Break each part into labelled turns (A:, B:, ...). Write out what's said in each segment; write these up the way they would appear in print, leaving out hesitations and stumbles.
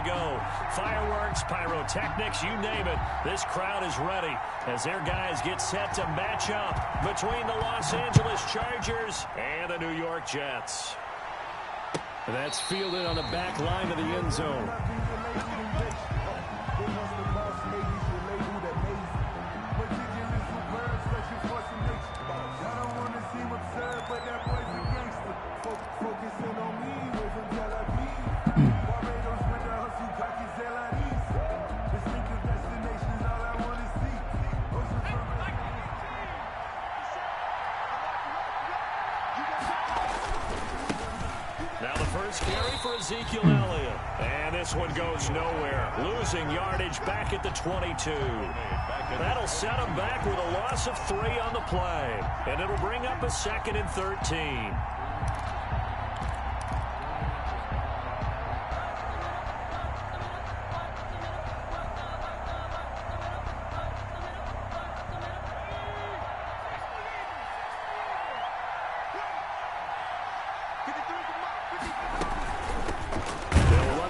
A: to go. Fireworks, pyrotechnics, you name it. This crowd is ready as their guys get set to match up between the Los Angeles Chargers and the New York Jets. That's fielded on the back line of the end zone. Now the first carry for Ezekiel Elliott. And this one goes nowhere. Losing yardage back at the 22. That'll set him back with a loss of 3 on the play. And it'll bring up a 2nd and 13.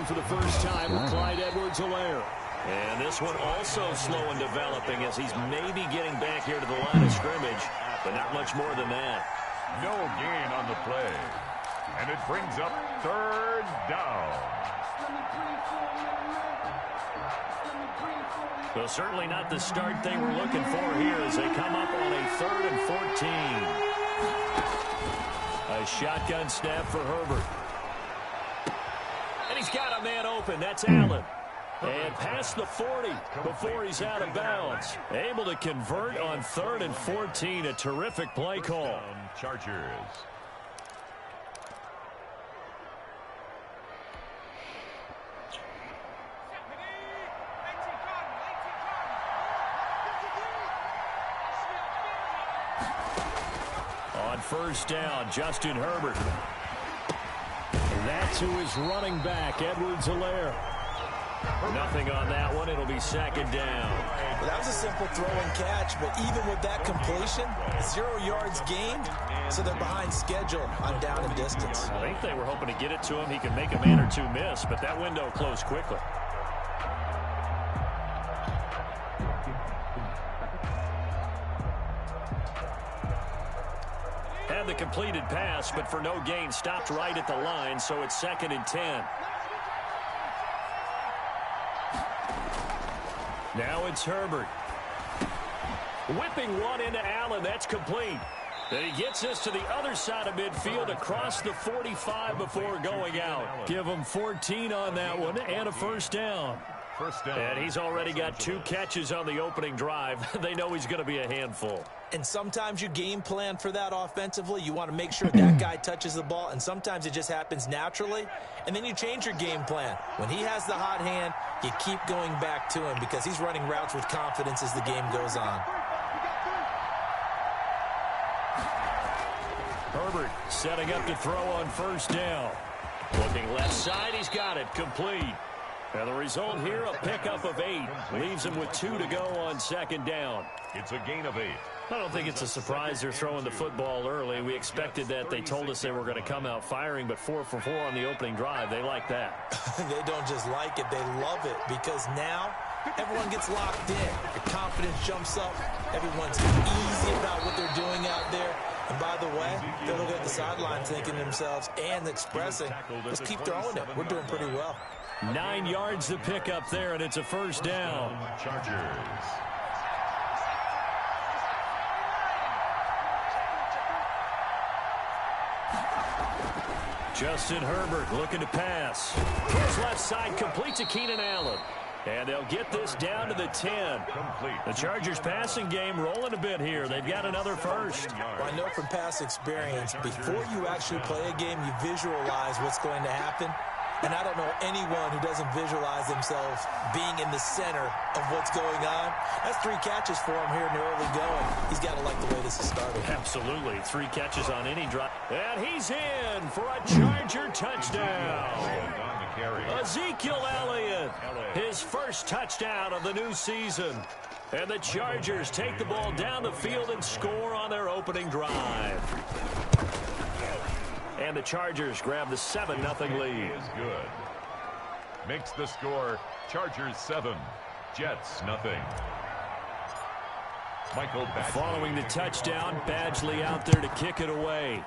A: For the first time with Clyde Edwards-Helaire. And this one also slow in developing as he's maybe getting back here to the line of scrimmage, but not much more than that.
B: No gain on the play. And it brings up 3rd down.
A: Well, certainly not the start they were looking for here as they come up on a 3rd and 14. A shotgun snap for Herbert. And he's got a man open. That's Allen. And past the 40 before he's out of bounds. Able to convert on 3rd and 14. A terrific play call.
B: Chargers.
A: On 1st down, Justin Herbert. That's who is running back, Edwards-Helaire. Nothing on that one. It'll be 2nd down.
C: Well, that was a simple throw and catch, but even with that completion, 0 yards gained, so they're behind schedule on down and distance.
A: I think they were hoping to get it to him. He could make a man or two miss, but that window closed quickly. Had the completed pass, but for no gain, stopped right at the line, so it's 2nd and 10. Now it's Herbert. Whipping one into Allen. That's complete. And he gets this to the other side of midfield across the 45 before going out. Give him 14 on that one and a 1st down. And he's already got 2 catches on the opening drive. They know he's going to be a handful.
C: And sometimes you game plan for that offensively. You want to make sure that guy touches the ball, and sometimes it just happens naturally. And then you change your game plan. When he has the hot hand, you keep going back to him because he's running routes with confidence as the game goes on.
A: Herbert setting up to throw on 1st down. Looking left side, he's got it. Complete. And the result here, a pickup of 8. Leaves him with 2 to go on 2nd down.
B: It's a gain of 8.
A: I don't think it's a surprise they're throwing the football early. We expected that. They told us they were going to come out firing, but 4 for 4 on the opening drive. They like that.
C: They don't just like it, they love it, because now everyone gets locked in. Your confidence jumps up. Everyone's easy about what they're doing out there. And by the way, they're looking at the sideline thinking to themselves and expressing, let's keep throwing it. We're doing pretty well.
A: 9 yards to pick up there, and it's a 1st down.
B: Chargers.
A: Justin Herbert looking to pass. His left side complete to Keenan Allen. And they'll get this down to the 10. The Chargers passing game rolling a bit here. They've got another 1st.
C: Well, I know from past experience, before you actually play a game, you visualize what's going to happen. And I don't know anyone who doesn't visualize themselves being in the center of what's going on. That's 3 catches for him here in the early going. He's got to like the way this is started.
A: Absolutely. 3 catches on any drive. And he's in for a Charger touchdown. Ezekiel Elliott, his 1st touchdown of the new season. And the Chargers take the ball down the field and score on their opening drive. And the Chargers grab the 7-0 lead.
B: Is good. makes the score Chargers 7, Jets nothing. Michael Badgley.
A: Following the touchdown, Badgley out there to kick it away.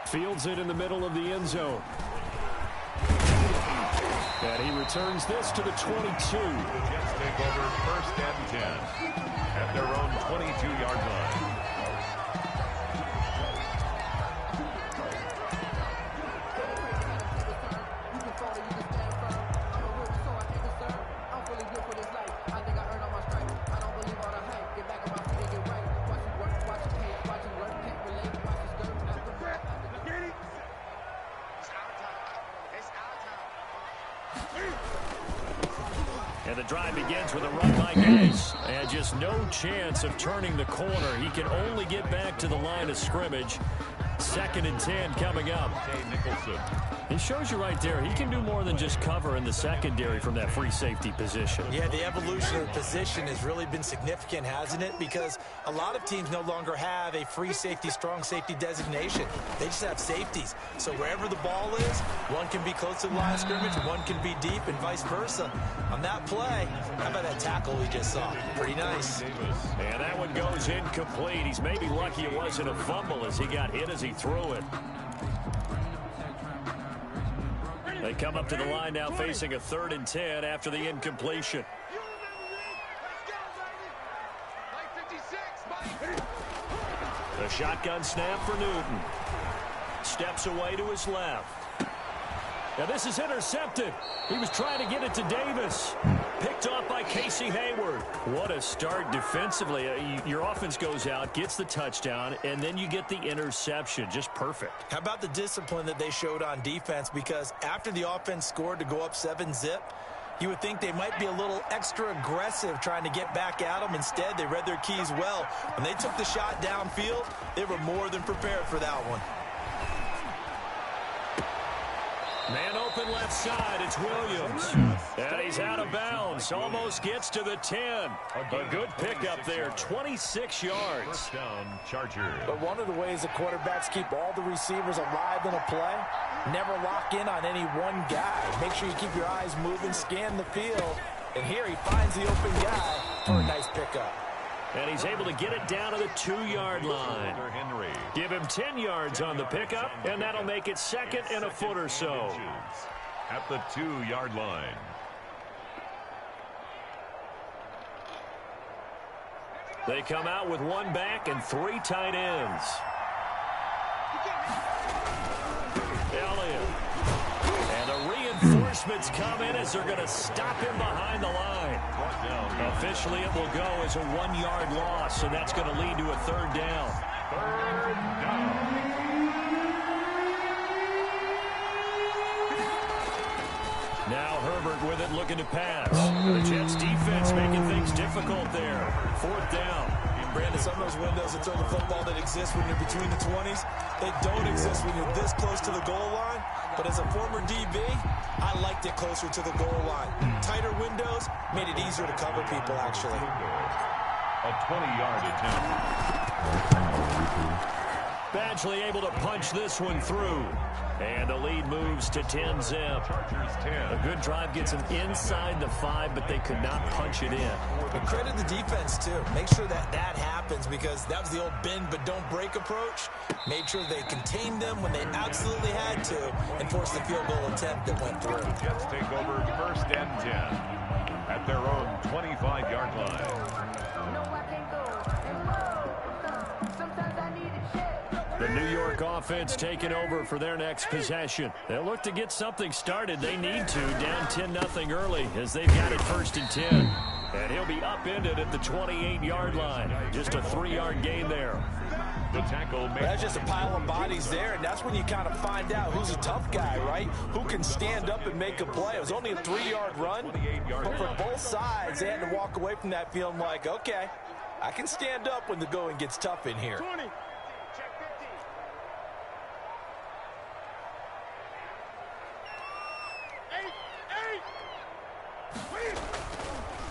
A: Fields it in the middle of the end zone. And he returns this to the 22.
B: Jets take over 1st and 10 at their own 22-yard line.
A: And the drive begins with a run by Gase. And just no chance of turning the corner. He can only get back to the line of scrimmage. 2nd and 10 coming up. He shows you right there, he can do more than just cover in the secondary from that free safety position.
C: Yeah, the evolution of the position has really been significant, hasn't it? Because a lot of teams no longer have a free safety, strong safety designation. They just have safeties. So wherever the ball is, one can be close to the line of scrimmage, one can be deep, and vice versa. On that play, how about that tackle we just saw? Pretty nice.
A: And that one goes incomplete. He's maybe lucky it wasn't a fumble as he got hit as he threw it. They come up to the line now facing a 3rd and 10 after the incompletion. The shotgun snap for Newton. Steps away to his left. Now this is intercepted. He was trying to get it to Davis. Picked off by Casey Hayward. What a start defensively. Your offense goes out, gets the touchdown, and then you get the interception. Just perfect.
C: How about the discipline that they showed on defense? Because after the offense scored to go up 7-zip, you would think they might be a little extra aggressive trying to get back at them. Instead, they read their keys well. When they took the shot downfield, they were more than prepared for that one.
A: Man open left side, it's Williams. And he's out of bounds, almost gets to the 10. A good pickup there, 26 yards.
B: First down, Chargers.
C: But one of the ways the quarterbacks keep all the receivers alive in a play, never lock in on any one guy. Make sure you keep your eyes moving, scan the field. And here he finds the open guy for a nice pickup.
A: And he's able to get it down to the 2-yard line. Give him 10 yards on the pickup, and that'll make it 2nd and a foot or so.
B: At the 2-yard line.
A: They come out with 1 back and 3 tight ends. Elliott. And the reinforcements come in as they're going to stop him behind the line. Officially, it will go as a 1-yard loss, and that's going to lead to a 3rd down.
B: 3rd down.
A: Now Herbert with it, looking to pass. The Jets defense making things difficult there. 4th down.
C: Brandon, some of those windows that throw the football that exist when you're between the 20s, they don't exist when you're this close to the goal line. But as a former DB, I liked it closer to the goal line. Tighter windows made it easier to cover people, actually.
B: A 20-yard attempt.
A: Badgley able to punch this one through. And the lead moves to 10-zip.
B: Chargers 10.
A: A good drive gets them inside the 5, but they could not punch it in.
C: But credit the defense, too. Make sure that that happens, because that was the old bend but don't break approach. Made sure they contained them when they absolutely had to and forced the field goal attempt that went through.
B: Jets take over 1st and 10 at their own 25-yard line.
A: The New York offense taking over for their next possession. They'll look to get something started. They need to, down 10-0 early as they've got it 1st and 10. And he'll be upended at the 28-yard line. Just a 3-yard gain there.
B: The tackle made.
C: That's just a pile of bodies there, and that's when you kind of find out who's a tough guy, right? Who can stand up and make a play. It was only a 3-yard run, but for both sides, they had to walk away from that feeling like, okay, I can stand up when the going gets tough in here.
D: 20.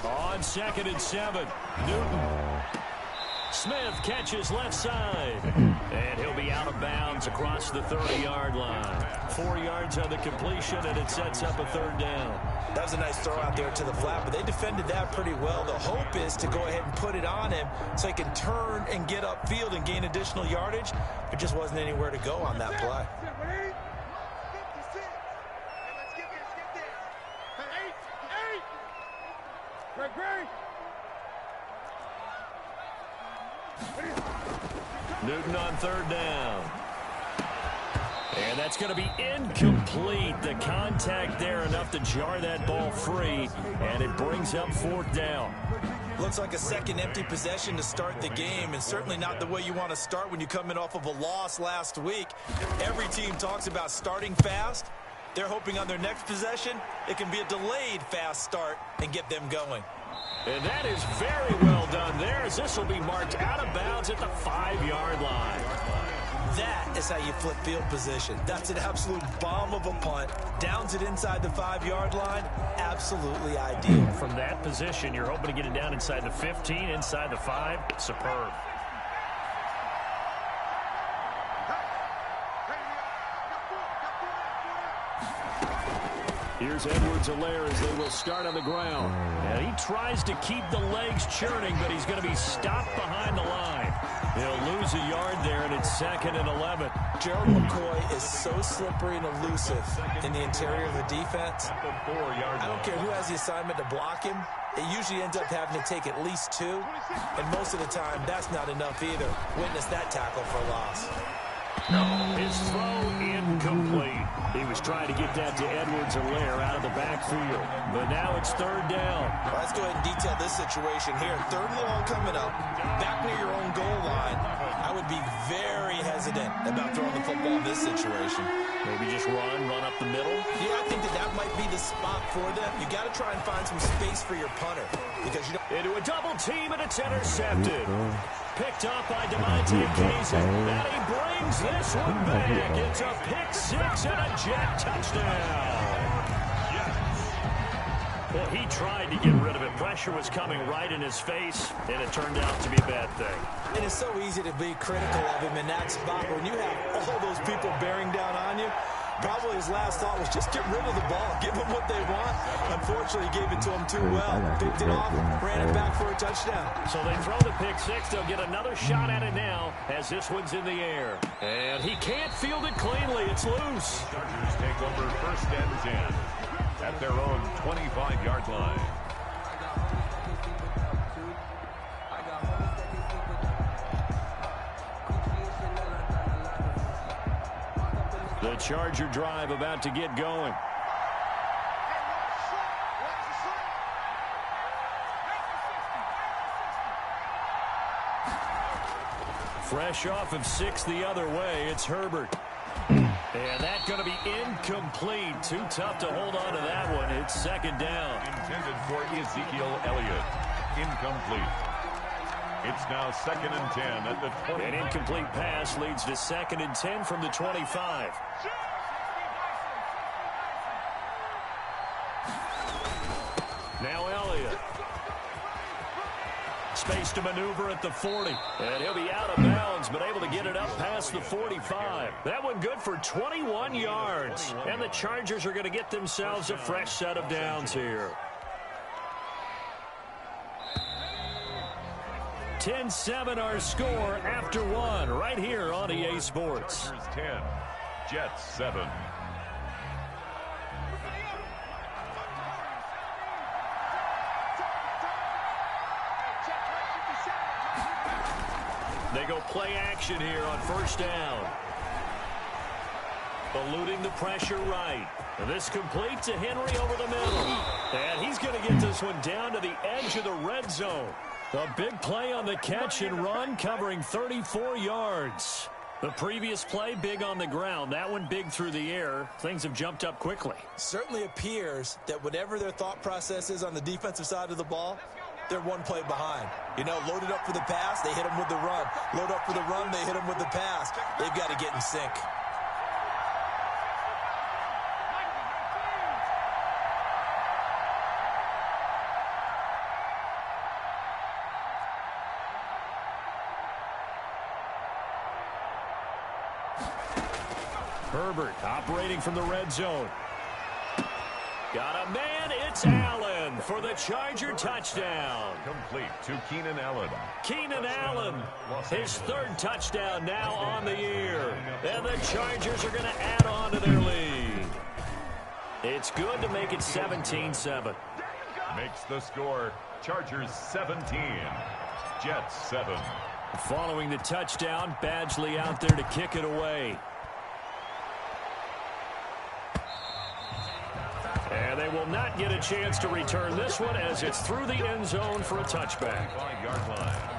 A: On 2nd and 7, Newton. Smith catches left side. And he'll be out of bounds across the 30-yard line. 4 yards on the completion, and it sets up a third down.
C: That was a nice throw out there to the flat, but they defended that pretty well. The hope is to go ahead and put it on him so he can turn and get upfield and gain additional yardage. There just wasn't anywhere to go on that play.
A: Newton on third down. And that's going to be incomplete. The contact there enough to jar that ball free, and it brings up fourth down.
C: Looks like a second empty possession to start the game, and certainly not the way you want to start when you're coming off of a loss last week. Every team talks about starting fast. They're hoping on their next possession it can be a delayed fast start and get them going.
A: And that is very well done there, as this will be marked out of bounds at the 5-yard line.
C: That is how you flip field position. That's an absolute bomb of a punt. Downs it inside the 5-yard line. Absolutely ideal.
A: From that position, you're hoping to get it down inside the 15, inside the 5. Superb. Here's Edwards-Helaire as they will start on the ground. And he tries to keep the legs churning, but he's going to be stopped behind the line. He'll lose a yard there, and it's 2nd and 11.
C: Gerald McCoy is so slippery and elusive in the interior of the defense. I don't care who has the assignment to block him. It usually ends up having to take at least 2, and most of the time, that's not enough either. Witness that tackle for loss.
A: His throw incomplete. He was trying to get that to Edwards-Helaire out of the backfield. But now it's third down.
C: Well, let's go ahead and detail this situation here. 3rd and long coming up, back near your own goal line. I would be very hesitant about throwing the football in this situation.
A: Maybe just run up the middle?
C: Yeah, I think that might be the spot for them. You got to try and find some space for your punter because you don't.
A: Into a double team, and it's intercepted. Picked up by DeMonte Kazin. And he brings this one back. It's a pick 6 and a jet touchdown. Well, he tried to get rid of it. Pressure was coming right in his face, and it turned out to be a bad thing.
C: And it's so easy to be critical of him in that spot. When you have all those people bearing down on you, probably his last thought was just get rid of the ball, give them what they want. Unfortunately, he gave it to them too well. Picked it off, ran it back for a touchdown.
A: So they throw the pick 6. They'll get another shot at it now as this one's in the air. And he can't field it cleanly. It's loose.
B: Chargers take over 1st and 10 at their own 25-yard line.
A: The Charger drive about to get going. Fresh off of 6 the other way, it's Herbert. And that's going to be incomplete. Too tough to hold on to that one. It's 2nd down.
B: Intended for Ezekiel Elliott. Incomplete. It's now 2nd and 10 at the 20.
A: An incomplete pass leads to 2nd and 10 from the 25. Now Elliott. Space to maneuver at the 40. And he'll be out of bounds, but able to get it up past the 45. That one good for 21 yards. And the Chargers are going to get themselves a fresh set of downs here. 10-7 our score after 1 right here on EA Sports.
B: Chargers 10, Jets 7.
A: They go play action here on 1st down. Eluding the pressure right. And this complete to Henry over the middle. And he's going to get this one down to the edge of the red zone. A big play on the catch and run, covering 34 yards. The previous play, big on the ground. That one big through the air. Things have jumped up quickly.
C: Certainly appears that whatever their thought process is on the defensive side of the ball, they're one play behind. You know, loaded up for the pass, they hit them with the run. Load up for the run, they hit them with the pass. They've got to get in sync.
A: Herbert operating from the red zone. Got a man, it's Allen for the Charger touchdown.
B: Complete to Keenan Allen.
A: Keenan Allen, his third touchdown now on the year. And the Chargers are going to add on to their lead. It's good to make it 17-7.
B: Makes the score Chargers 17, Jets 7.
A: Following the touchdown, Badgley out there to kick it away. And they will not get a chance to return this one as it's through the end zone for a touchback.
B: 5-yard line.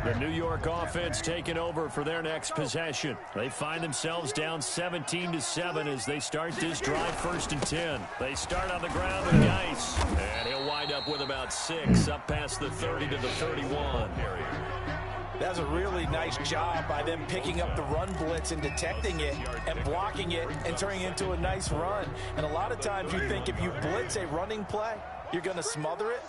A: The New York offense taking over for their next possession. They find themselves down 17-7 as they start this drive 1st and 10. They start on the ground with Geis. And he'll wind up with about 6 up past the 30 to the 31.
C: That's a really nice job by them picking up the run blitz and detecting it and blocking it and turning it into a nice run. And a lot of times you think if you blitz a running play, you're going to smother it.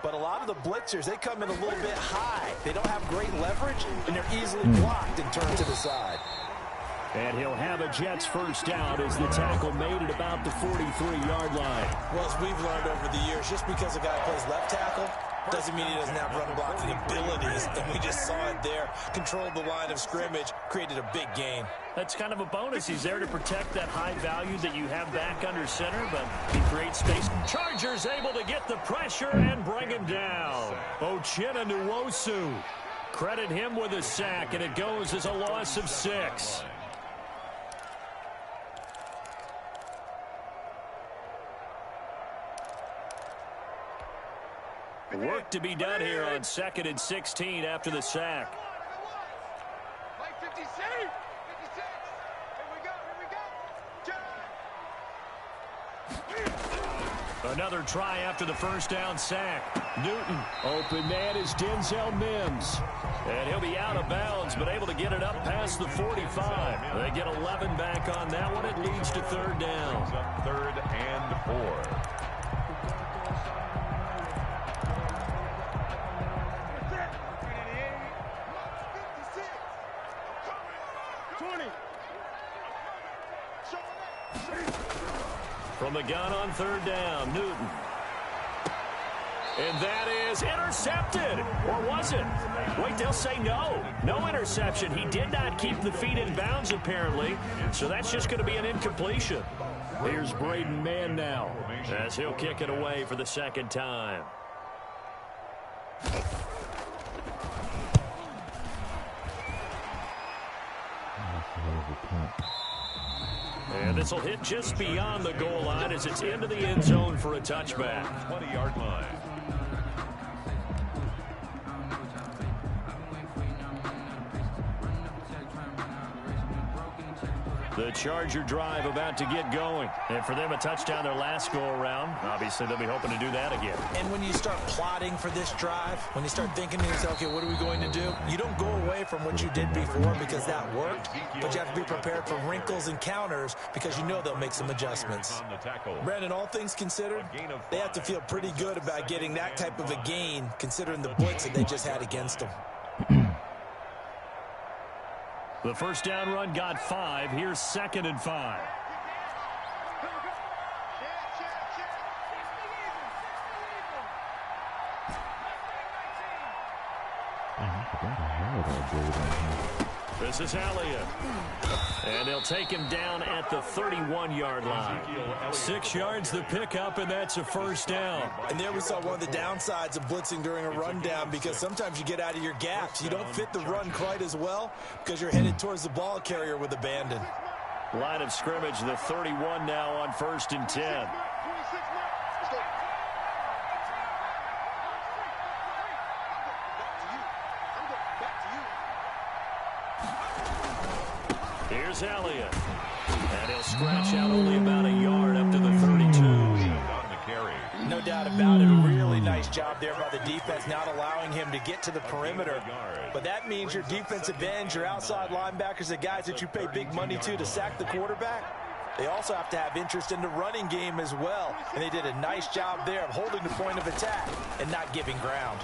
C: But a lot of the blitzers, they come in a little bit high. They don't have great leverage, and they're easily blocked and turned to the side.
A: And he'll have a Jets first down as the tackle made at about the 43-yard line.
C: Well, as we've learned over the years, just because a guy plays left tackle doesn't mean he doesn't have run blocking abilities. And we just saw it there. Controlled the line of scrimmage, created a big gain.
A: That's kind of a bonus. He's there to protect that high value that you have back under center, but he creates space. Chargers able to get the pressure and bring him down. Uchenna Nwosu. Credit him with a sack, and it goes as a loss of 6. Work to be done here on 2nd and 16 after the sack. Another try after the first down sack. Newton, open man is Denzel Mims. And he'll be out of bounds, but able to get it up past the 45. They get 11 back on that one. It leads to 3rd down.
B: 3rd and 4.
A: From the gun on 3rd down, Newton. And that is intercepted. Or was it? Wait, they'll say no. No interception. He did not keep the feet in bounds, apparently. So that's just going to be an incompletion. Here's Braden Mann now as he'll kick it away for the 2nd time. And this will hit just beyond the goal line as it's into the end zone for a touchback.
B: 20-yard line.
A: The Charger drive about to get going. And for them, a touchdown their last go-around. Obviously, they'll be hoping to do that again.
C: And when you start plotting for this drive, when you start thinking to yourself, okay, what are we going to do? You don't go away from what you did before because that worked, but you have to be prepared for wrinkles and counters because you know they'll make some adjustments. Brandon, all things considered, they have to feel pretty good about getting that type of a gain considering the blitz that they just had against them.
A: The first down run got 5. Here's 2nd and 5. This is Elliott. And they'll take him down at the 31-yard line. 6 yards the pickup, and that's a first down.
C: And there we saw one of the downsides of blitzing during a rundown because sometimes you get out of your gaps. You don't fit the run quite as well because you're headed towards the ball carrier with abandon.
A: Line of scrimmage, the 31 now on 1st and 10. Here's Elliott. And he'll scratch out only about a yard up to the 32.
C: No doubt about it. A really nice job there by the defense, not allowing him to get to the perimeter. But that means your defensive ends, your outside linebackers, the guys that you pay big money to sack the quarterback, they also have to have interest in the running game as well. And they did a nice job there of holding the point of attack and not giving ground.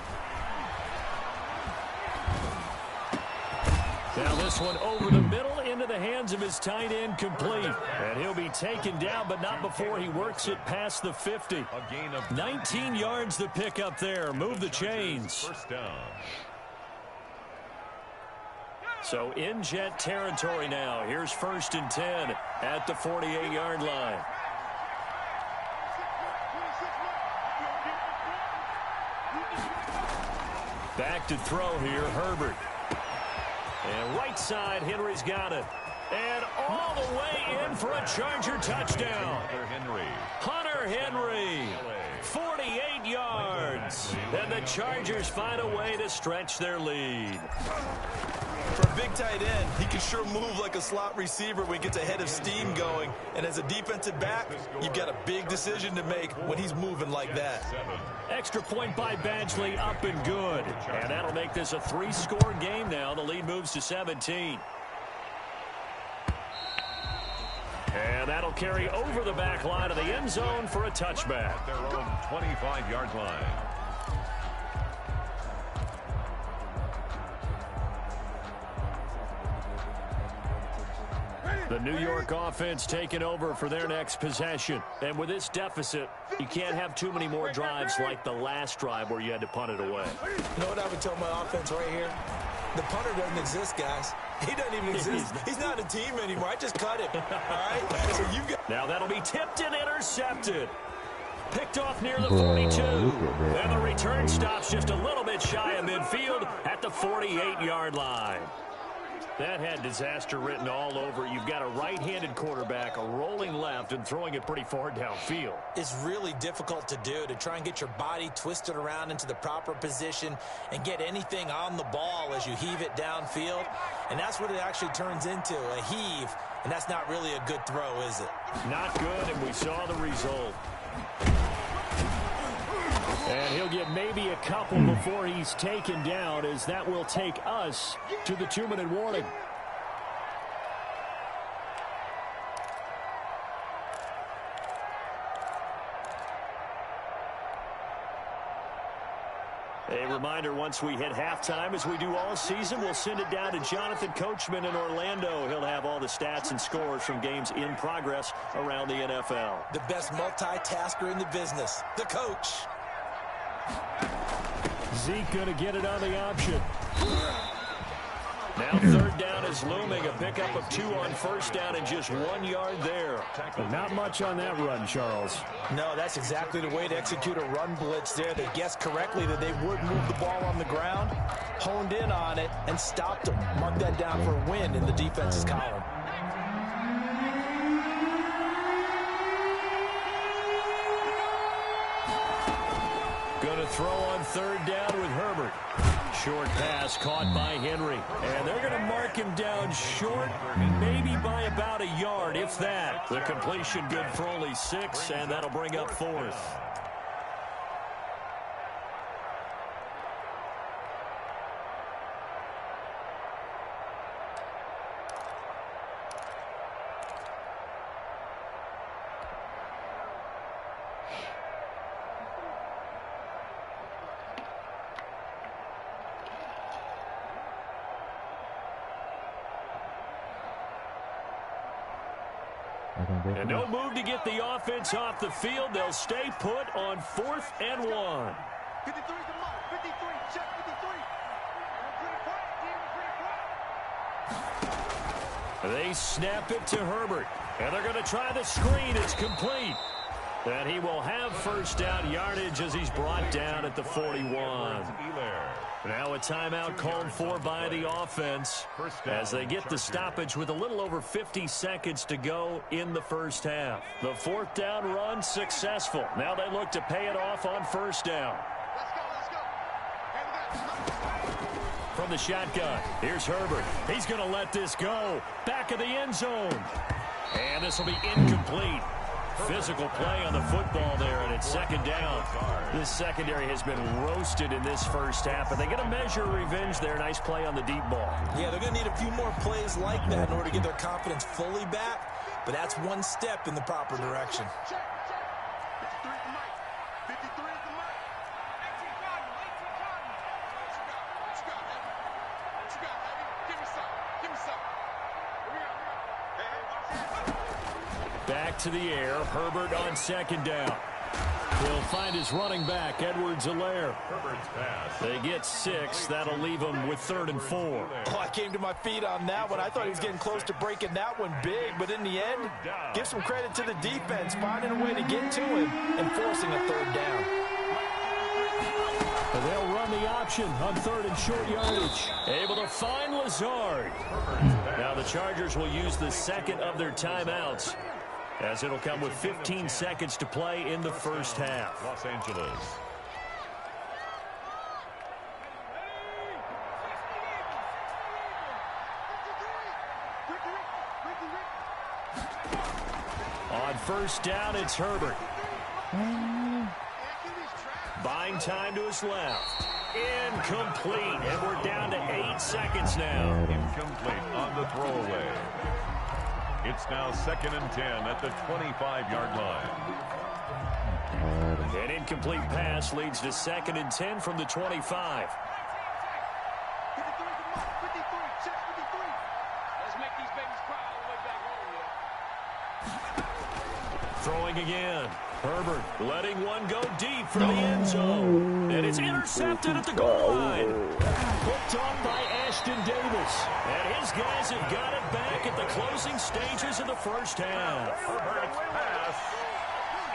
A: Now this one over the middle into the hands of his tight end, complete. And he'll be taken down, but not before he works it past the 50.
B: A gain of
A: 19 yards to pick up there. Move the chains.
B: First down.
A: So in Jet territory now. Here's 1st and 10 at the 48-yard line. Back to throw here, Herbert. And right side, Henry's got it. And all the way in for a Charger touchdown. Hunter Henry, 48 yards. And the Chargers find a way to stretch their lead.
C: For a big tight end, he can sure move like a slot receiver when he gets a head of steam going. And as a defensive back, you've got a big decision to make when he's moving like that.
A: Extra point by Badgley, up and good. And that'll make this a 3-score game now. The lead moves to 17. And that'll carry over the back line of the end zone for a touchback.
B: At their own 25-yard line.
A: The New York offense taking over for their next possession. And with this deficit, you can't have too many more drives like the last drive where you had to punt it away.
C: You know what I would tell my offense right here? The punter doesn't exist, guys. He doesn't even exist. He's not a team anymore. I just cut him. All right? So you got...
A: Now that'll be tipped and intercepted. Picked off near the 42. And the return stops just a little bit shy of midfield at the 48-yard line. That had disaster written all over. You've got a right-handed quarterback, a rolling left, and throwing it pretty far downfield.
C: It's really difficult to do, to try and get your body twisted around into the proper position and get anything on the ball as you heave it downfield. And that's what it actually turns into, a heave. And that's not really a good throw, is it?
A: Not good, and we saw the result. And he'll get maybe a couple before he's taken down, as that will take us to the 2-minute warning. A reminder, once we hit halftime, as we do all season, we'll send it down to Jonathan Coachman in Orlando. He'll have all the stats and scores from games in progress around the NFL.
C: The best multitasker in the business, the coach.
A: Zeke going to get it on the option. Now 3rd down is looming. A pickup of 2 on 1st down and just 1 yard there.
D: But not much on that run, Charles.
C: No, that's exactly the way to execute a run blitz there. They guessed correctly that they would move the ball on the ground, honed in on it, and stopped them. Mark that down for a win in the defense's column.
A: Going to throw on 3rd down with Herbert. Short pass caught by Henry. And they're going to mark him down short, maybe by about a yard, if that. The completion good for only 6, and that'll bring up 4th. And no move to get the offense off the field. They'll stay put on 4th and 1.
E: 53, check 53.
A: They snap it to Herbert. And they're going to try the screen. It's complete. And he will have 1st down yardage as he's brought down at the 41. Now a timeout called for by the offense as they get the stoppage with a little over 50 seconds to go in the first half. The 4th down run successful. Now they look to pay it off on 1st down. From the shotgun, here's Herbert. He's going to let this go. Back of the end zone. And this will be incomplete. Physical play on the football there, and it's 2nd down. This secondary has been roasted in this first half, and they get a measure of revenge there. Nice play on the deep ball.
C: Yeah, they're going to need a few more plays like that in order to get their confidence fully back. but that's one step in the proper direction.
E: Check. 53 is the mic. 53 is the mic. 18 Cotton. What you got, Heavy? What you got, Heavy? Give me some. Here we go. Hey,
A: Back to the air. Herbert on second down. He'll find his running back, Edwards-Helaire.
B: Herbert's pass.
A: They get 6. That'll leave him with 3rd and 4.
C: Oh, I came to my feet on that one. I thought he was getting close to breaking that one big, but in the end, give some credit to the defense, finding a way to get to him and forcing a 3rd down.
A: They'll run the option on 3rd and short yardage. Able to find Lazard. Now the Chargers will use the second of their timeouts, as it'll come with 15 seconds to play in the first half.
B: Los Angeles.
A: On first down, it's Herbert. Buying time to his left. Incomplete, and we're down to 8 seconds now.
B: Incomplete on the throwaway. It's now 2nd and 10 at the 25-yard line.
A: An incomplete pass leads to 2nd and 10 from the 25.
E: 53 is the mic. 53. Check 53. Let's make these babies cry all the way back home,
A: Throwing again. Herbert letting one go deep for the end zone. And it's intercepted at the goal line. Hooked on by Ashton Davis. And his guys have got it back at the closing stages of the first half.
B: Herbert's pass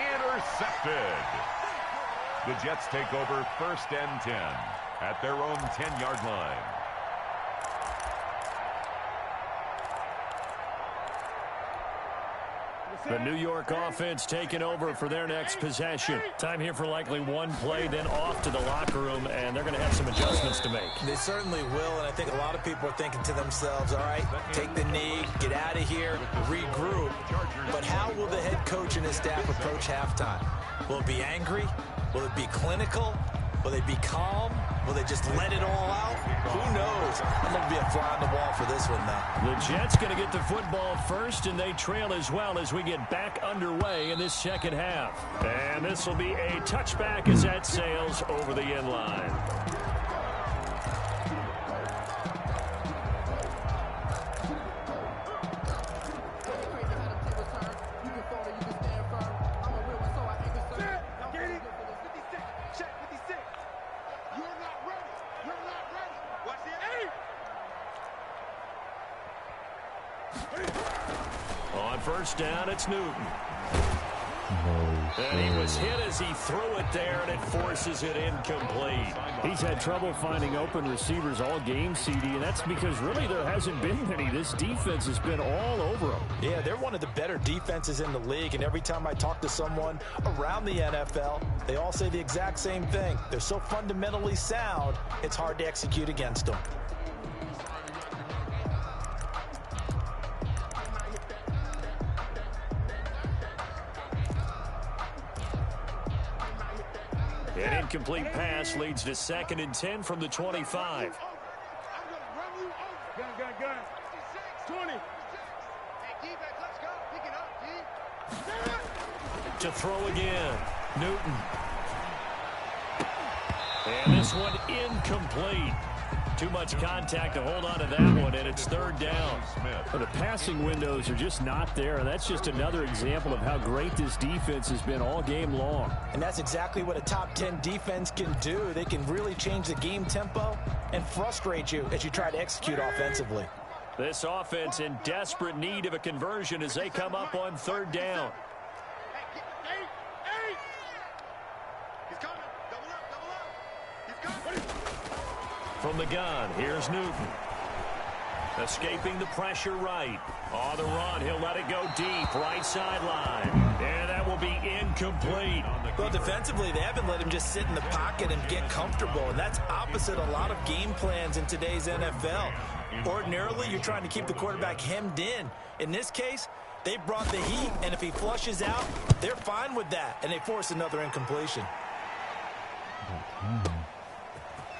B: intercepted. The Jets take over 1st and 10 at their own 10-yard line.
A: The New York offense taking over for their next possession. Time here for likely one play, then off to the locker room, and they're going to have some adjustments to make.
C: They certainly will, and I think a lot of people are thinking to themselves, all right, take the knee, get out of here, regroup. But how will the head coach and his staff approach halftime? Will it be angry? Will it be clinical? Will they be calm? Will they just let it all out? Who knows? I'm going to be a fly on the wall for this one, though.
A: The Jets going to get the football first, and they trail as well as we get back underway in this second half. And this will be a touchback as that sails over the end line. On first down, it's Newton. And he was hit as he threw it there, and it forces it incomplete.
D: He's had trouble finding open receivers all game, CD, and that's because really there hasn't been many. This defense has been all over them.
C: Yeah, they're one of the better defenses in the league, and every time I talk to someone around the NFL, they all say the exact same thing. They're so fundamentally sound, it's hard to execute against them.
A: An incomplete pass leads to 2nd and 10 from the 25.
E: Gun. 20. Hey, defense, let's go. Pick it up, D.
A: To throw again, Newton. And this one incomplete. Too much contact to hold on to that one, and it's 3rd down.
D: But the passing windows are just not there, and that's just another example of how great this defense has been all game long.
C: And that's exactly what a top 10 defense can do. They can really change the game tempo and frustrate you as you try to execute offensively.
A: This offense in desperate need of a conversion as they come up on 3rd down.
E: Hey! He's coming. Double up. He's coming.
A: From the gun, here's Newton. Escaping the pressure right. On the run, he'll let it go deep, right sideline. And that will be incomplete.
C: Well, defensively, they haven't let him just sit in the pocket and get comfortable, and that's opposite a lot of game plans in today's NFL. Ordinarily, you're trying to keep the quarterback hemmed in. In this case, they brought the heat, and if he flushes out, they're fine with that, and they force another incompletion.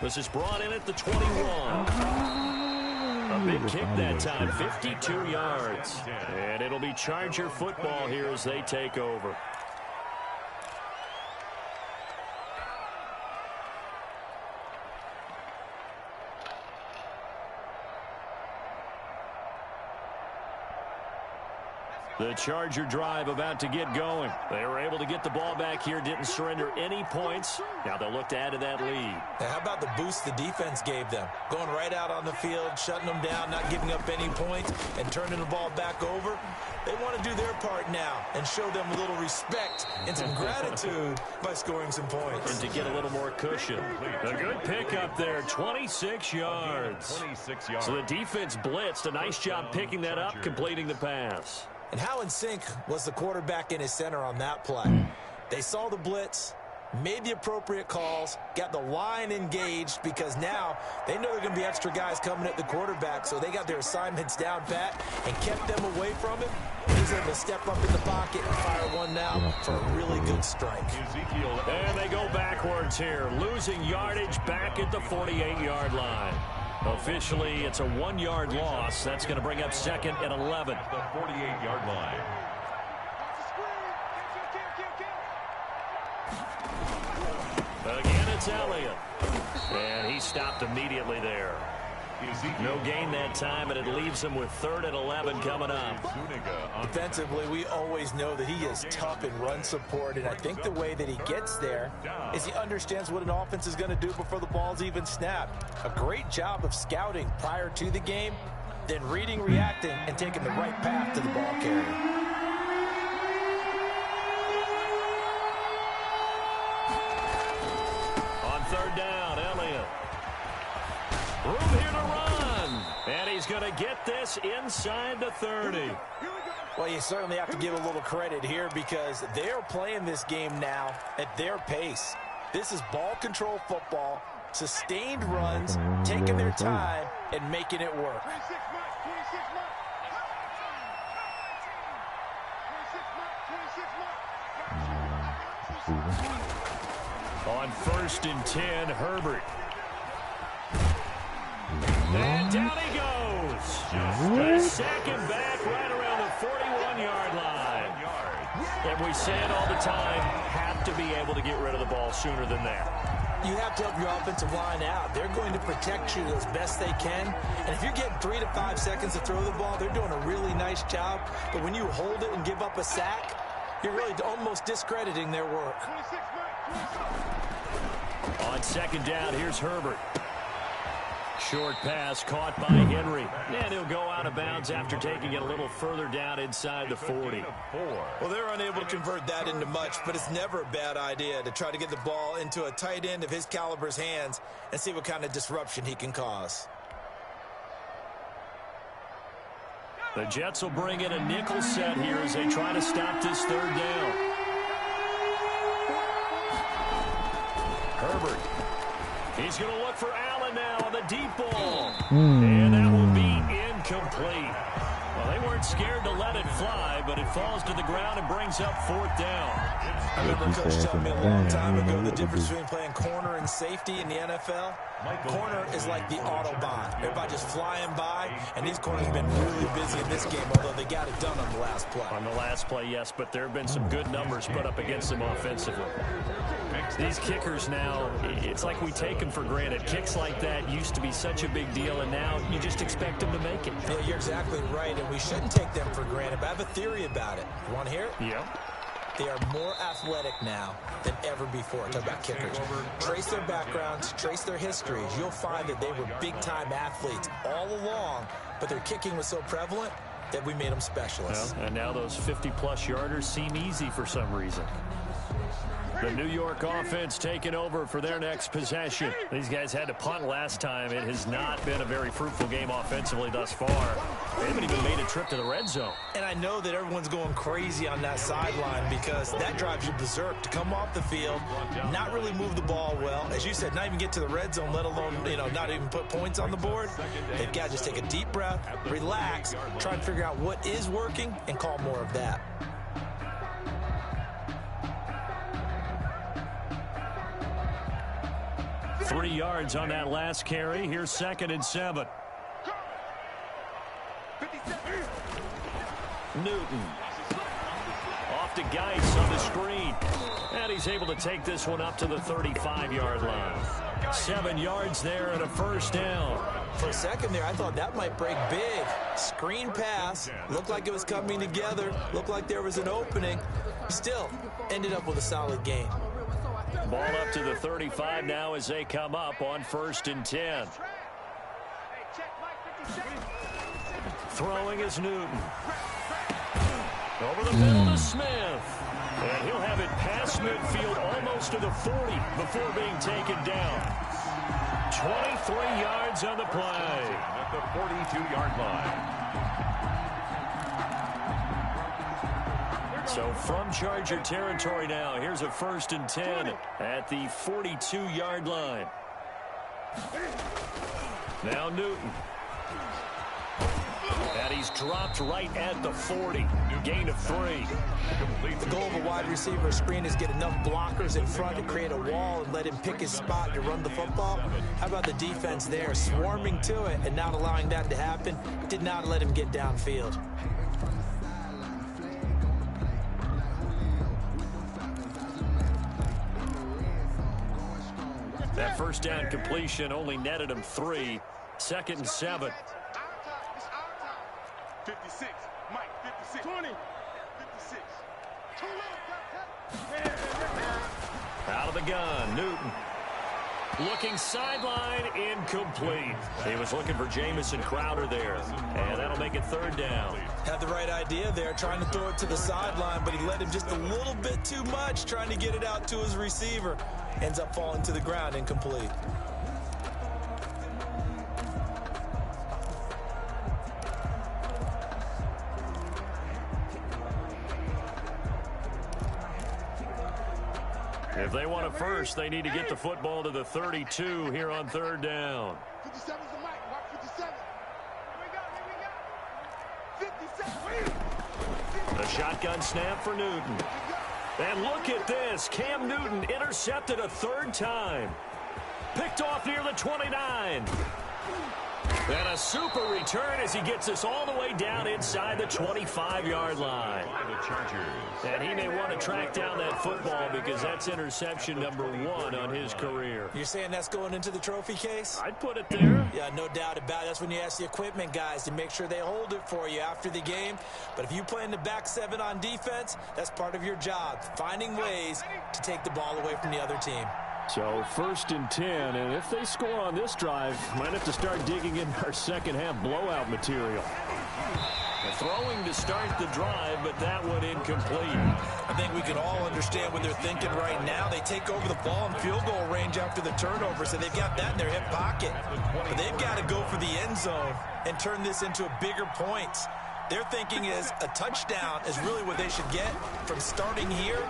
A: This is brought in at the 21. A big kick that time, 52 yards. And it'll be Charger football here as they take over. The Charger drive about to get going. They were able to get the ball back here, didn't surrender any points. Now they'll look to add to that lead.
C: Now, how about the boost the defense gave them? Going right out on the field, shutting them down, not giving up any points, and turning the ball back over. They want to do their part now and show them a little respect and some gratitude by scoring some points.
A: And to get a little more cushion. A good pickup there, 26 yards.
B: 26 yards.
A: So the defense blitzed. A nice job picking that up, completing the pass.
C: And how in sync was the quarterback in his center on that play? They saw the blitz, made the appropriate calls, got the line engaged because now they know there are going to be extra guys coming at the quarterback, so they got their assignments down pat and kept them away from him. He's able to step up in the pocket and fire one now for a really good strike.
A: And they go backwards here, losing yardage back at the 48-yard line. Officially, it's a 1-yard loss. That's going to bring up second and 11.
B: The 48-yard line.
A: Again, it's Elliott. And he stopped immediately there. No gain that time, and it leaves him with 3rd and 11 coming up.
C: Defensively, we always know that he is tough in run support, and I think the way that he gets there is he understands what an offense is going to do before the ball's even snapped. A great job of scouting prior to the game, then reading, reacting, and taking the right path to the ball carrier.
A: On 3rd down, Elliott. Room here to run. And he's going to get this inside the 30.
C: Well, you certainly have to give a little credit here because they're playing this game now at their pace. This is ball control football, sustained runs, taking their time, and making it work.
A: On 1st and 10, Herbert. And down he goes. A second back right around the 41-yard line. And we say it all the time, have to be able to get rid of the ball sooner than that.
C: You have to help your offensive line out. They're going to protect you as best they can. And if you're getting 3 to 5 seconds to throw the ball, they're doing a really nice job. But when you hold it and give up a sack, you're really almost discrediting their work.
A: On 2nd down, here's Herbert. Short pass caught by Henry. And he'll go out of bounds after taking it a little further down inside the 40.
C: Well, they're unable to convert that into much, but it's never a bad idea to try to get the ball into a tight end of his caliber's hands and see what kind of disruption he can cause.
A: The Jets will bring in a nickel set here as they try to stop this 3rd down. Herbert. He's going to look for Allen now on the deep ball. And that will be incomplete. Well, they weren't scared to let it fly, but it falls to the ground and brings up 4th down.
C: I remember Coach telling me a long time ago the difference between playing corner and safety in the NFL. Corner is like the Autobahn. Everybody just flying by, and these corners have been really busy in this game, although they got it done on the last play.
A: On the last play, yes, but there have been some good numbers put up against them offensively. These kickers now, it's like we take them for granted. Kicks like that used to be such a big deal, and now you just expect them to make it.
C: Yeah, you're exactly right, and we shouldn't take them for granted, but I have a theory about it. You want to hear it?
A: Yeah.
C: They are more athletic now than ever before. Talk about kickers. Trace their backgrounds, trace their histories. You'll find that they were big-time athletes all along, but their kicking was so prevalent that we made them specialists.
A: Well, and now those 50-plus yarders seem easy for some reason. The New York offense taking over for their next possession. These guys had to punt last time. It has not been a very fruitful game offensively thus far. They haven't even made a trip to the red zone.
C: And I know that everyone's going crazy on that sideline because that drives you berserk to come off the field, not really move the ball well. As you said, not even get to the red zone, let alone, not even put points on the board. They've got to just take a deep breath, relax, try and figure out what is working, and call more of that. "3 yards on that last carry. Here's 2nd and 7.
A: Newton. Off to Geis on the screen. And he's able to take this one up to the 35-yard line. 7 yards there and a first down.
C: For a second there, I thought that might break big. Screen pass. Looked like it was coming together. Looked like there was an opening. Still ended up with a solid gain.
A: Ball up to the 35 now as they come up on 1st and 10. Throwing is Newton. Over the middle to Smith. And he'll have it past midfield almost to the 40 before being taken down. 23 yards on the play.
B: At the 42-yard line.
A: So from Charger territory now, here's a 1st and 10 at the 42-yard line. Now Newton. And he's dropped right at the 40. Gain of 3.
C: The goal of a wide receiver screen is get enough blockers in front to create a wall and let him pick his spot to run the football. How about the defense there, swarming to it and not allowing that to happen? Did not let him get downfield.
A: That first down completion only netted him 3. 2nd and 7.
E: 56, Mike, 56, 20, 56.
A: Out of the gun, Newton. Looking sideline, incomplete. He was looking for Jamison Crowder there, and that'll make it 3rd down.
C: Had the right idea there, trying to throw it to the sideline, but he let him just a little bit too much, trying to get it out to his receiver. Ends up falling to the ground, incomplete.
A: If they want a first, they need to get the football to the 32 here on 3rd down.
E: 57's the mic, Mark 57. Here we go. 57.
A: The shotgun snap for Newton. And look at this. Cam Newton intercepted a 3rd time. Picked off near the 29. And a super return as he gets us all the way down inside the 25-yard line. And he may want to track down that football because that's interception number 1 on his career.
C: You're saying that's going into the trophy case?
A: I'd put it there.
C: Yeah, no doubt about it. That's when you ask the equipment guys to make sure they hold it for you after the game. But if you play in the back 7 on defense, that's part of your job, finding ways to take the ball away from the other team.
D: So 1st and 10, and if they score on this drive, might have to start digging in our second-half blowout material.
A: Throwing to start the drive, but that one incomplete.
C: I think we can all understand what they're thinking right now. They take over the ball in field goal range after the turnover, so they've got that in their hip pocket. But they've got to go for the end zone and turn this into a bigger points. Their thinking is a touchdown is really what they should get from starting here.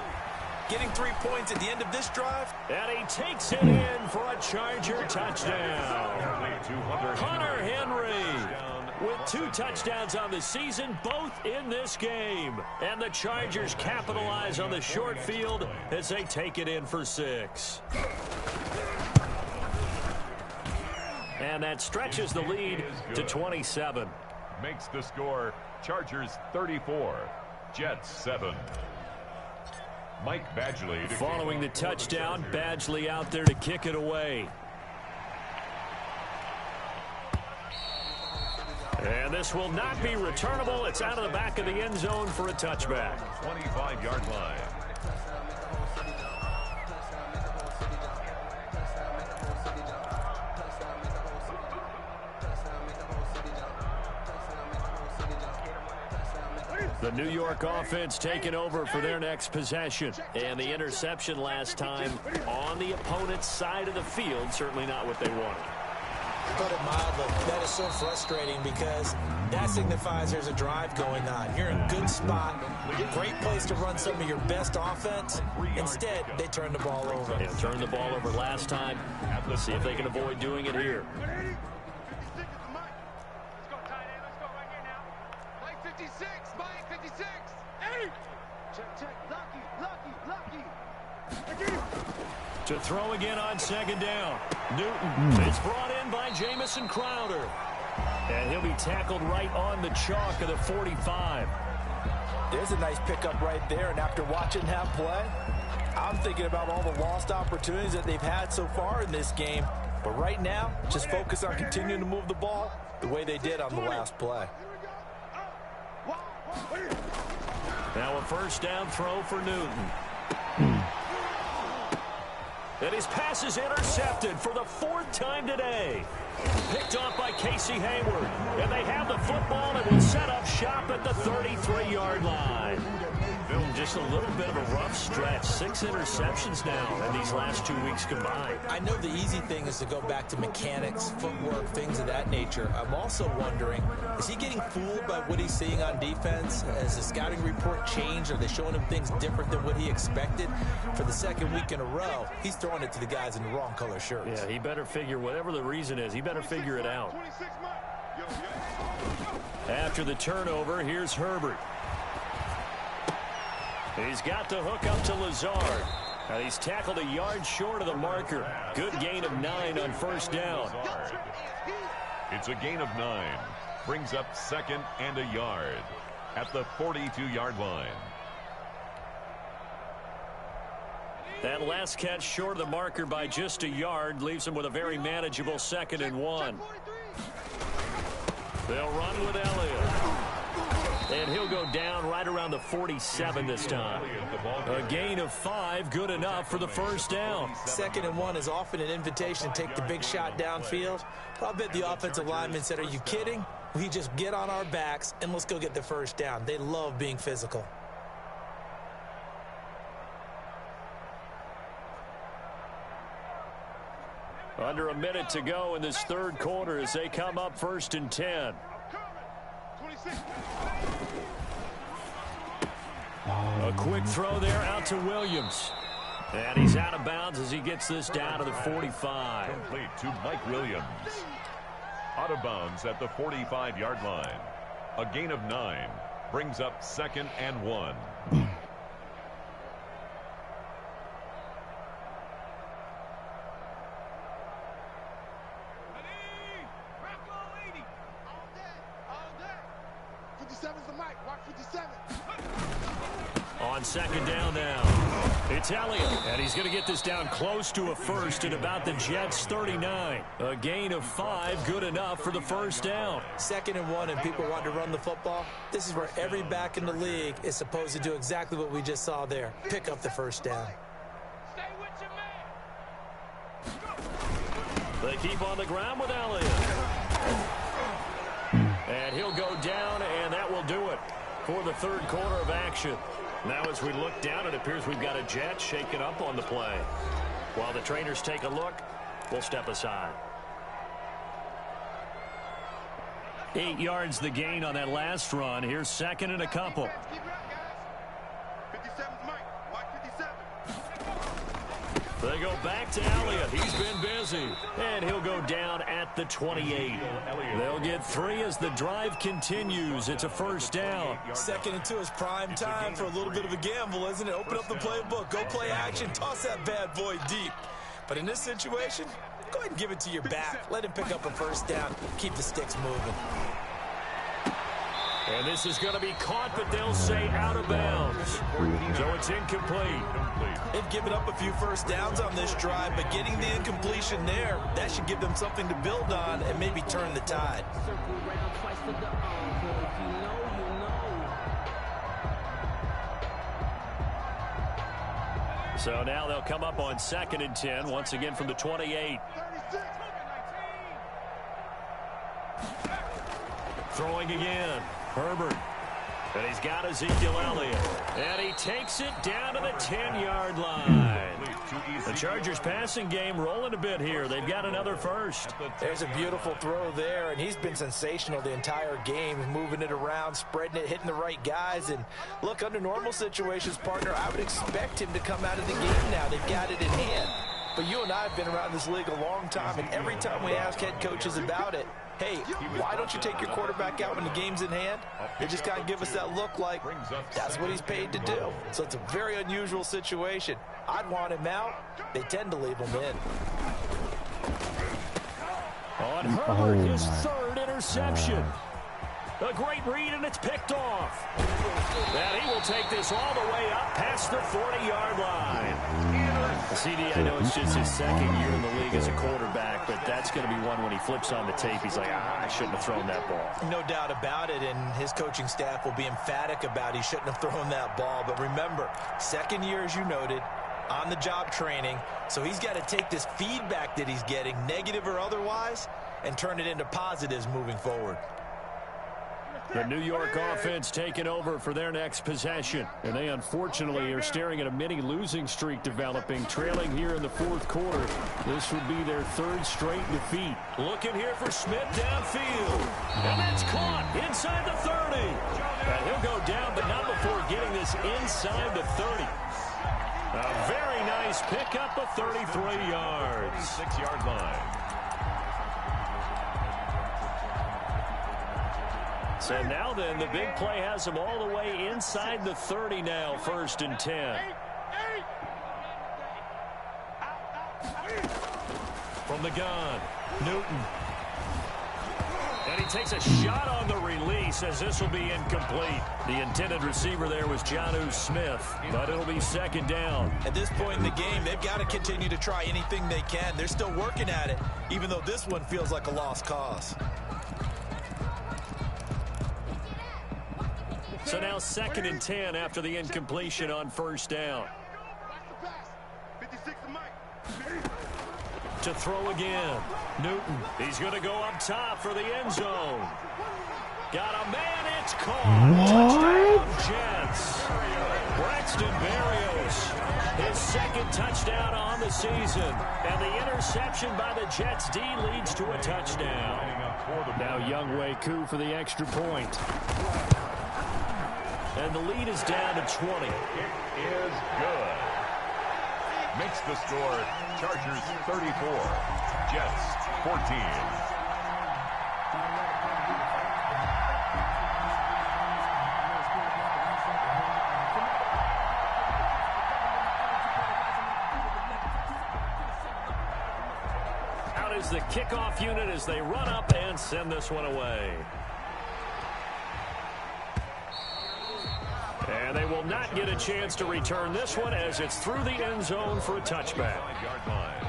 C: Getting 3 points at the end of this drive.
A: And he takes it in for a Charger touchdown. Hunter Henry with 2 touchdowns on the season, both in this game. And the Chargers capitalize on the short field as they take it in for 6. And that stretches the lead to 27.
B: Makes the score Chargers 34, Jets 7. Mike Badgley.
A: Following the touchdown, Badgley out there to kick it away. And this will not be returnable. It's out of the back of the end zone for a touchback.
B: 25-yard line.
A: The New York offense taking over for their next possession. And the interception last time on the opponent's side of the field, certainly not what they wanted.
C: Put it mildly, that is so frustrating because that signifies there's a drive going on. You're in a good spot, great place to run some of your best offense. Instead, they turn the ball over.
A: Yeah, turned the ball over last time. Let's see if they can avoid doing it here.
E: 56, Mike, 56. Hey! Check. Lucky.
A: To throw again on 2nd down. Newton is brought in by Jamison Crowder. And he'll be tackled right on the chalk of the 45.
C: There's a nice pickup right there, and after watching him play, I'm thinking about all the lost opportunities that they've had so far in this game. But right now, just focus on continuing to move the ball the way they did on the last play.
A: Now a first down throw for Newton. And his pass is intercepted for the 4th time today. Picked off by Casey Hayward. And they have the football and will set up shop at the 33-yard line. Just a little bit of a rough stretch. 6 interceptions now in these last 2 weeks combined.
C: I know the easy thing is to go back to mechanics, footwork, things of that nature. I'm also wondering, is he getting fooled by what he's seeing on defense? Has the scouting report changed? Are they showing him things different than what he expected? For the 2nd week in a row, he's throwing it to the guys in the wrong color shirts.
A: Yeah, he better figure, whatever the reason is, he better figure it out. After the turnover, here's Herbert. He's got the hook up to Lazard. And he's tackled a yard short of the marker. Good gain of 9 on first down.
B: It's a gain of 9. Brings up 2nd and a yard at the 42-yard line.
A: That last catch short of the marker by just a yard leaves him with a very manageable 2nd and 1. They'll run with Elliott. And he'll go down right around the 47 this time. A gain of 5, good enough for the first down.
C: 2nd and 1 is often an invitation to take the big shot downfield. But I bet the offensive lineman said, are you kidding? We just get on our backs and let's go get the first down. They love being physical.
A: Under a minute to go in this 3rd quarter as they come up 1st and 10. A quick throw there out to Williams. And he's out of bounds as he gets this down to the 45.
B: Complete to Mike Williams. Out of bounds at the 45-yard line. A gain of 9 brings up 2nd and 1.
A: On 2nd down now, it's Elliott, and he's going to get this down close to a first at about the Jets' 39. A gain of 5, good enough for the first down.
C: 2nd and 1, and people want to run the football. This is where every back in the league is supposed to do exactly what we just saw there. Pick up the first down.
E: Stay with your man.
A: They keep on the ground with Elliott. And he'll go down, and that will do it for the 3rd quarter of action. Now as we look down, it appears we've got a Jet shaken up on the play. While the trainers take a look, we'll step aside. 8 yards the gain on that last run. Here's 2nd and a couple.
E: Keep it up, guys. 57's Mike. Mike 57.
A: They go back to Elliott. He's been busy. And he'll go down at the 28. They'll get 3 as the drive continues. It's a first down.
C: 2nd and 2 is prime time for a little bit of a gamble, isn't it? Open up the playbook. Go play action. Toss that bad boy deep. But in this situation, go ahead and give it to your back. Let him pick up a first down. Keep the sticks moving.
A: And this is going to be caught, but they'll say out of bounds. So it's incomplete.
C: They've given up a few first downs on this drive, but getting the incompletion there, that should give them something to build on and maybe turn the tide.
A: So now they'll come up on 2nd and 10, once again from the 28. Throwing again. Herbert. And he's got Ezekiel Elliott. And he takes it down to the 10-yard line. The Chargers passing game rolling a bit here. They've got another first.
C: There's a beautiful throw there, and he's been sensational the entire game, moving it around, spreading it, hitting the right guys. And look, under normal situations, partner, I would expect him to come out of the game now. They've got it in hand. But you and I have been around this league a long time, and every time we ask head coaches about it, hey, why don't you take your quarterback out when the game's in hand? They just kind of give us that look like that's what he's paid to do. So it's a very unusual situation. I'd want him out. They tend to leave him in.
A: On Herbert, his 3rd interception. A great read, and it's picked off. And he will take this all the way up past the 40-yard line. CD, I know it's just his second year in the league as a quarterback, but that's going to be one when he flips on the tape. He's like, I shouldn't have thrown that ball.
C: No doubt about it, and his coaching staff will be emphatic about he shouldn't have thrown that ball. But remember, second year, as you noted, on-the-job training, so he's got to take this feedback that he's getting, negative or otherwise, and turn it into positives moving forward.
D: The New York offense taking over for their next possession. And they unfortunately are staring at a mini losing streak developing, trailing here in the fourth quarter. This would be their third straight defeat.
A: Looking here for Smith downfield. And it's caught inside the 30. And he'll go down, but not before getting this inside the 30. A very nice pickup of 33 yards.
B: 6-yard line.
A: So now then, the big play has him all the way inside the 30 now, 1st and 10. From the gun, Newton. And he takes a shot on the release as this will be incomplete. The intended receiver there was Jonnu Smith, but it'll be 2nd down.
C: At this point in the game, they've got to continue to try anything they can. They're still working at it, even though this one feels like a lost cause.
A: So now 2nd and 10 after the incompletion on 1st down. To throw again. Newton. He's going to go up top for the end zone. Got a man. It's caught. Touchdown, Jets. Braxton Berrios. His 2nd touchdown on the season. And the interception by the Jets D leads to a touchdown.
D: Now Younghoe Koo for the extra point.
A: And the lead is down to 20.
B: It is good. Makes the score Chargers 34, Jets 14.
A: Out is the kickoff unit as they run up and send this one away. And they will not get a chance to return this one as it's through the end zone for a touchback.
B: 5-yard line.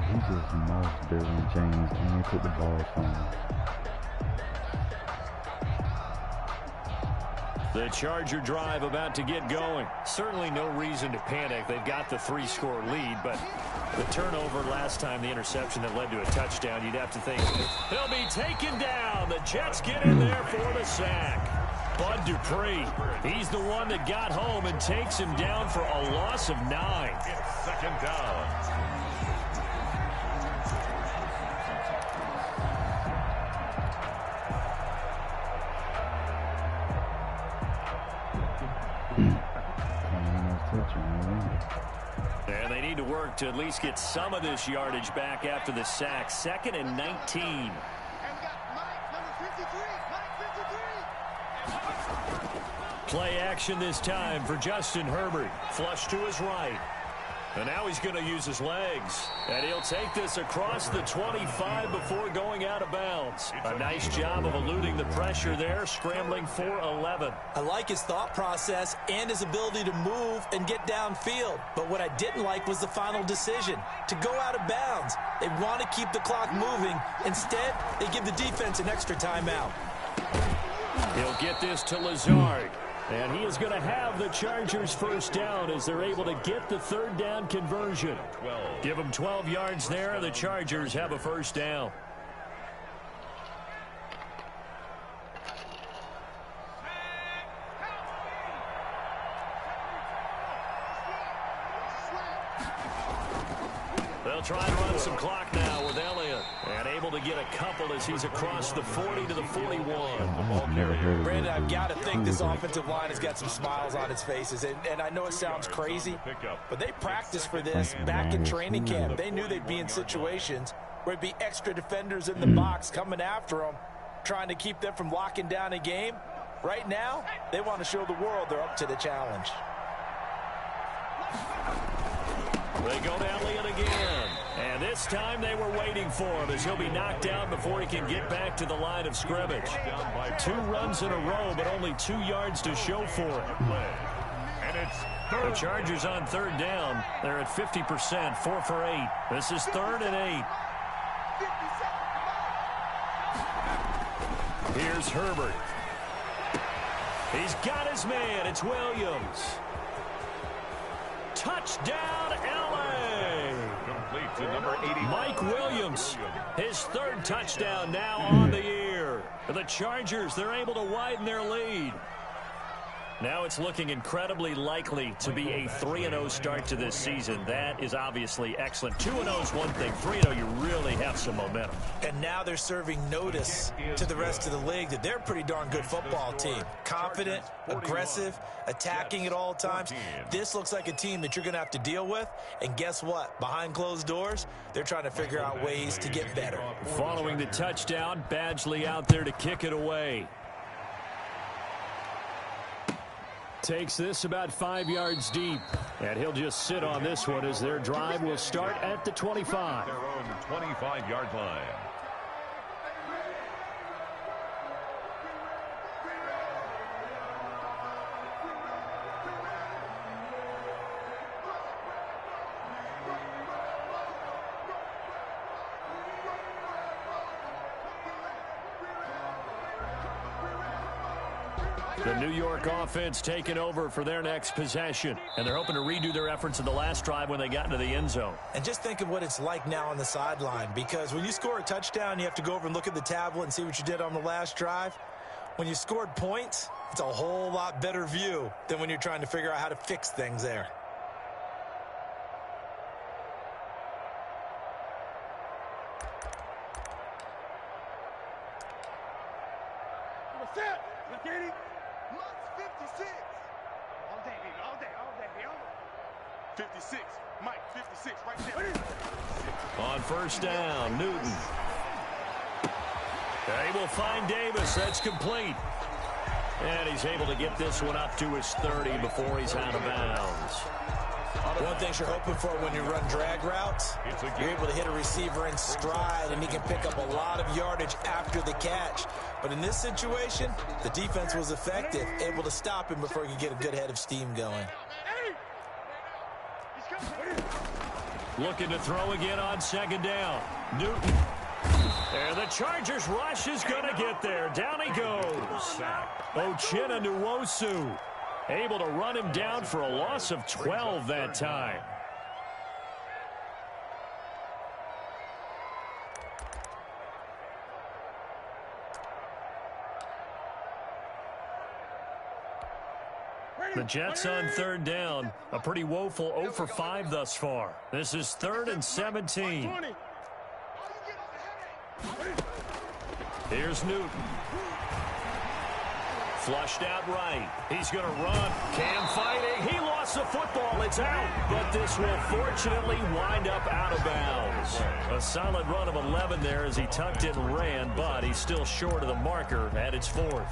F: He just mossed Derwin James and he took the ball from him.
A: The Charger drive about to get going. Certainly no reason to panic. They've got the 3-score lead, but the turnover last time, the interception that led to a touchdown, you'd have to think he'll be taken down. The Jets get in there for the sack. Bud Dupree, he's the one that got home and takes him down for a loss of 9.
B: It's 2nd down.
A: And they need to work to at least get some of this yardage back after the sack. 2nd and 19. Play action this time for Justin Herbert. Flush to his right. And now he's going to use his legs. And he'll take this across the 25 before going out of bounds. A nice job of eluding the pressure there, scrambling for 11.
C: I like his thought process and his ability to move and get downfield. But what I didn't like was the final decision, to go out of bounds. They want to keep the clock moving. Instead, they give the defense an extra timeout.
A: He'll get this to Lazard. And he is going to have the Chargers 1st down as they're able to get the 3rd down conversion. Give them 12 yards there. The Chargers have a 1st down. They'll try and run some clock now with Elliott. And able to get a couple as he's across the 40 to the 41.
F: I've never heard of
C: Brandon, I've got to think this offensive line has got some smiles on its faces. And I know it sounds crazy, but they practiced for this back in training camp. They knew they'd be in situations where it'd be extra defenders in the box coming after them. trying to keep them from locking down a game. Right now, they want to show the world they're up to the challenge.
D: They go to Elliott again. And this time they were waiting for him as he'll be knocked down before he can get back to the line of scrimmage. 2 runs in a row, but only 2 yards to show for it.
B: And it's
D: The Chargers on 3rd down. They're at 50%, 4 for 8. This is 3rd and 8. Here's Herbert. He's got his man. It's Williams. Touchdown, LA!
B: complete to number 80.
D: Mike Williams, his 3rd touchdown now on the year. The Chargers, they're able to widen their lead. Now it's looking incredibly likely to be a 3-0 start to this season. That is obviously excellent. 2-0 is one thing. 3-0, you really have some momentum.
C: And now they're serving notice to the rest of the league that they're a pretty darn good football team. Confident, aggressive, attacking at all times. This looks like a team that you're going to have to deal with. And guess what? Behind closed doors, they're trying to figure out ways to get better.
D: Following the touchdown, Badgley out there to kick it away. Takes this about 5 yards deep, and he'll just sit on this one as their drive will start at the 25.
B: Their own 25-yard line.
D: The New York offense taking over for their next possession. And they're hoping to redo their efforts in the last drive when they got into the end zone.
C: And just think of what it's like now on the sideline, because when you score a touchdown, you have to go over and look at the tablet and see what you did on the last drive. When you scored points, it's a whole lot better view than when you're trying to figure out how to fix things there.
E: Set. Look at it. 56. All day, baby. All day, all day, baby. 56. Mike, 56 right there.
D: On 1st down, Newton. They will find Davis. That's complete. And he's able to get this one up to his 30 before he's out of bounds.
C: One thing you're hoping for when you run drag routes, you're able to hit a receiver in stride, and he can pick up a lot of yardage after the catch. But in this situation, the defense was effective, able to stop him before he could get a good head of steam going.
D: Looking to throw again on 2nd down. Newton. And the Chargers rush is going to get there. Down he goes. Uchenna Nwosu able to run him down for a loss of 12 that time. The Jets on 3rd down. A pretty woeful 0 for 5 thus far. This is 3rd and 17. Here's Newton. Flushed out right. He's going to run. Cam fighting. He lost the football. It's out. But this will fortunately wind up out of bounds. A solid run of 11 there as he tucked it and ran, but he's still short of the marker at its 4th.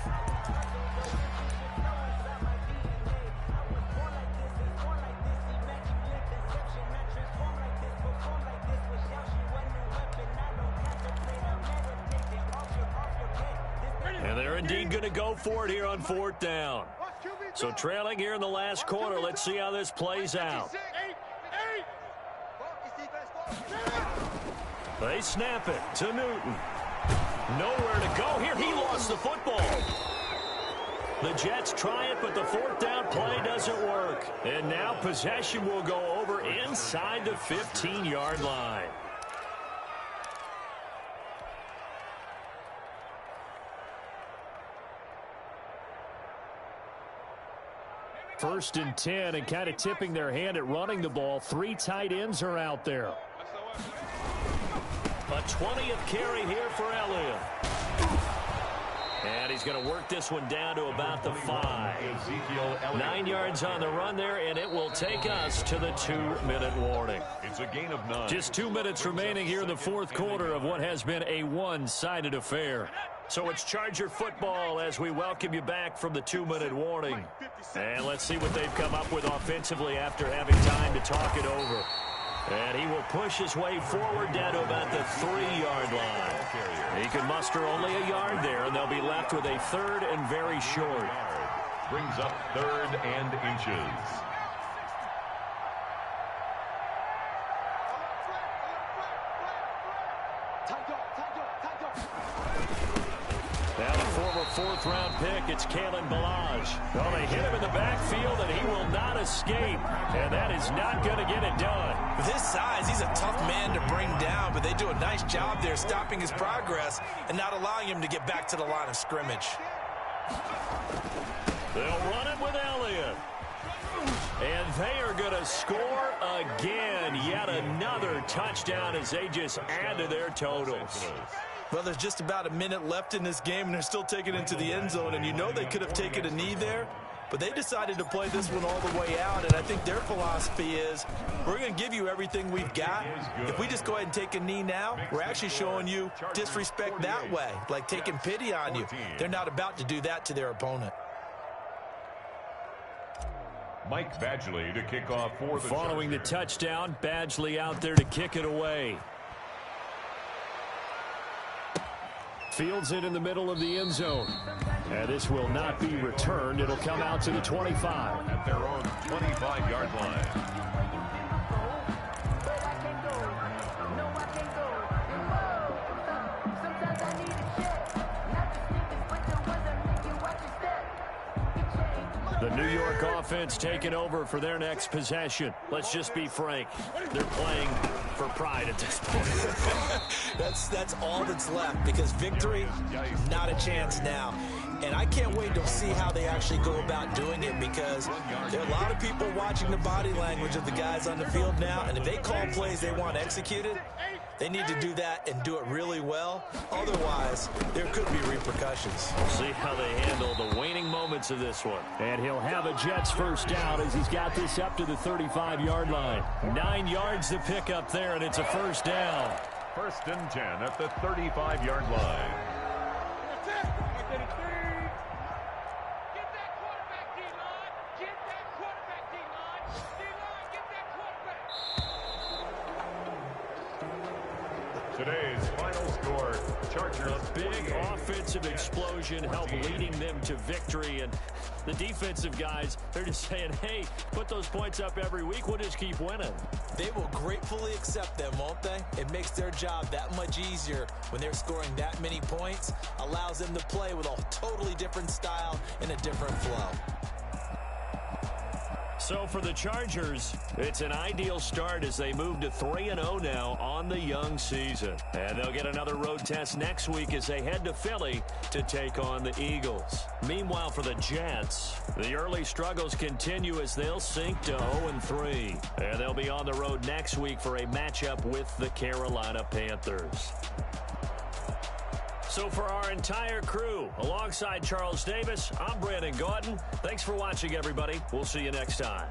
D: And they're indeed going to go for it here on 4th down. So trailing here in the last quarter. Let's see how this plays out. They snap it to Newton. Nowhere to go here. He lost the football. The Jets try it, but the 4th down play doesn't work. And now possession will go over inside the 15-yard line. First and 10, and kind of tipping their hand at running the ball. 3 tight ends are out there. A 20th carry here for Elliott. And he's going to work this one down to about the 5. 9 yards on the run there, and it will take us to the 2-minute warning.
B: It's a gain of 9.
D: Just 2 minutes remaining here in the 4th quarter of what has been a one-sided affair.
A: So it's Charger football as we welcome you back from the 2-minute warning. And let's see what they've come up with offensively after having time to talk it over. And he will push his way forward down to about the 3-yard line. He can muster only a yard there, and they'll be left with a 3rd and very short.
B: Brings up 3rd and inches.
A: Now the former 4th-round pick, it's R Baaaak. Well, they hit him in the backfield, and he will not escape. And that is not going to get it done.
C: With his size, he's a tough man to bring down, but they do a nice job there stopping his progress and not allowing him to get back to the line of scrimmage.
A: They'll run it with Elliott. And they are going to score again. Yet another touchdown as they just add to their totals.
C: Well, there's just about a minute left in this game, and they're still taking it into the end zone. And you know they could have taken a knee there, but they decided to play this one all the way out. And I think their philosophy is, we're going to give you everything we've got. If we just go ahead and take a knee now, we're actually showing you disrespect that way, like taking pity on you. They're not about to do that to their opponent.
B: Mike Badgley to kick off for the
A: Following the touchdown, Badgley out there to kick it away. Fields it in the middle of the end zone. And this will not be returned. It'll come out to the 25.
B: At their own 25-yard line.
A: The New York offense taking over for their next possession. Let's just be frank. They're playing for pride at this point.
C: That's all that's left, because victory, not a chance now. And I can't wait to see how they actually go about doing it, because there are a lot of people watching the body language of the guys on the field now, and if they call plays they want executed, they need to do that and do it really well. Otherwise, there could be repercussions.
A: We'll see how they handle the waning moments of this one.
D: And he'll have a Jets first down as he's got this up to the 35-yard line.
A: 9 yards to pick up there, and it's a first down.
B: 1st and 10 at the 35-yard line. Today's final score, Chargers.
A: A big offensive explosion helped leading them to victory. And the defensive guys, they're just saying, hey, put those points up every week. We'll just keep winning.
C: They will gratefully accept them, won't they? It makes their job that much easier when they're scoring that many points. Allows them to play with a totally different style and a different flow.
A: So for the Chargers, it's an ideal start as they move to 3-0 now on the young season. And they'll get another road test next week as they head to Philly to take on the Eagles. Meanwhile, for the Jets, the early struggles continue as they'll sink to 0-3. And they'll be on the road next week for a matchup with the Carolina Panthers. So for our entire crew, alongside Charles Davis, I'm Brandon Gordon. Thanks for watching, everybody. We'll see you next time.